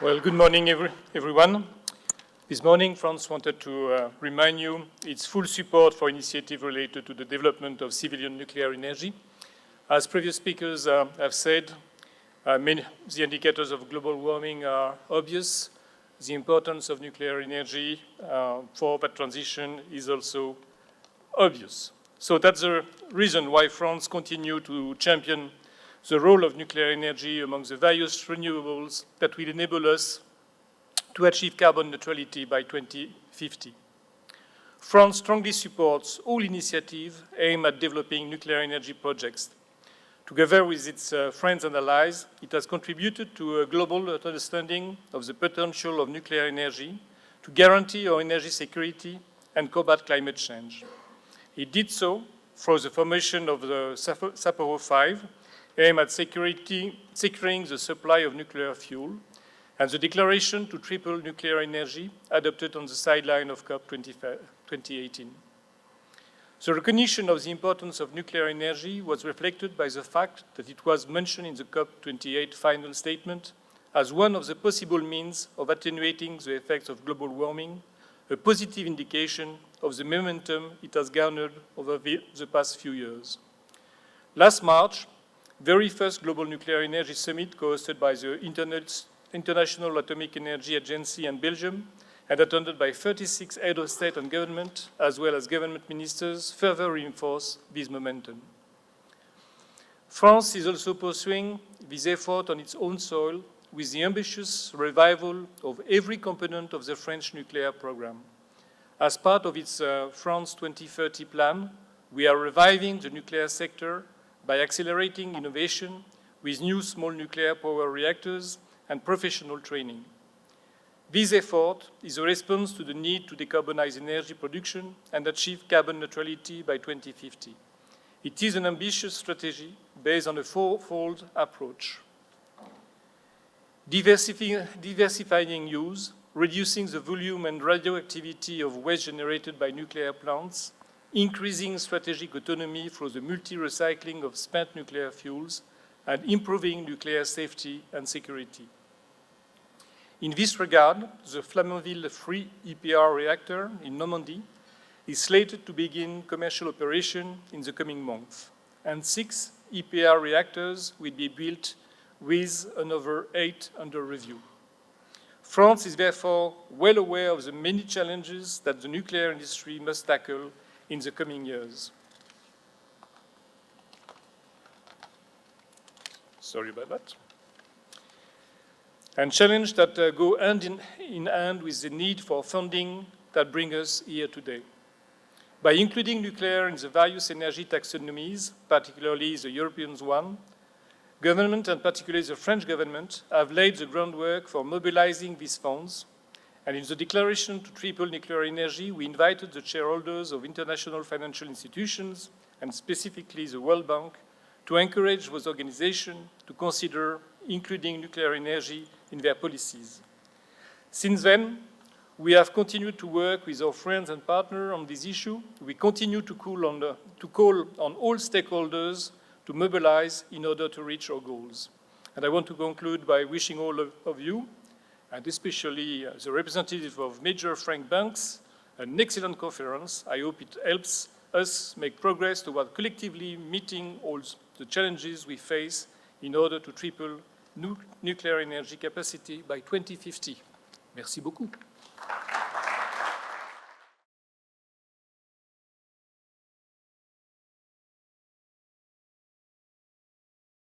Well, good morning, everyone. This morning, France wanted to remind you its full support for initiatives related to the development of civilian nuclear energy. As previous speakers have said, the indicators of global warming are obvious. The importance of nuclear energy for that transition is also obvious. So that's the reason why France continues to champion the role of nuclear energy among the various renewables that will enable us to achieve carbon neutrality by 2050. France strongly supports all initiatives aimed at developing nuclear energy projects. Together with its friends and allies, it has contributed to a global understanding of the potential of nuclear energy to guarantee our energy security and combat climate change. It did so through the formation of the Sapporo 5, aimed at securing the supply of nuclear fuel, and the declaration to triple nuclear energy adopted on the sideline of COP 2018. The recognition of the importance of nuclear energy was reflected by the fact that it was mentioned in the COP 28 final statement as one of the possible means of attenuating the effects of global warming, a positive indication of the momentum it has garnered over the past few years. Last March, very first Global Nuclear Energy Summit co-hosted by the International Atomic Energy Agency and Belgium and attended by 36 heads of state and government, as well as government ministers, further reinforce this momentum. France is also pursuing this effort on its own soil with the ambitious revival of every component of the French nuclear program. As part of its France 2030 plan, we are reviving the nuclear sector by accelerating innovation with new small nuclear power reactors and professional training. This effort is a response to the need to decarbonize energy production and achieve carbon neutrality by 2050. It is an ambitious strategy based on a fourfold approach: diversifying use, reducing the volume and radioactivity of waste generated by nuclear plants, increasing strategic autonomy through the multi-recycling of spent nuclear fuels, and improving nuclear safety and security. In this regard, the Flamanville 3 EPR reactor in Normandy is slated to begin commercial operation in the coming months, and 6 EPR reactors will be built with another 8 under review. France is therefore well aware of the many challenges that the nuclear industry must tackle in the coming years. Sorry about that. And challenges that go hand in hand with the need for funding that bring us here today. By including nuclear in the various energy taxonomies, particularly the European one, government, and particularly the French government, have laid the groundwork for mobilizing these funds. And in the declaration to triple nuclear energy, we invited the shareholders of international financial institutions, and specifically the World Bank, to encourage those organizations to consider including nuclear energy in their policies. Since then, we have continued to work with our friends and partners on this issue. We continue to call on all stakeholders to mobilize in order to reach our goals. And I want to conclude by wishing all of you, and especially the representative of major French banks, an excellent conference. I hope it helps us make progress toward collectively meeting all the challenges we face in order to triple nuclear energy capacity by 2050. Merci beaucoup.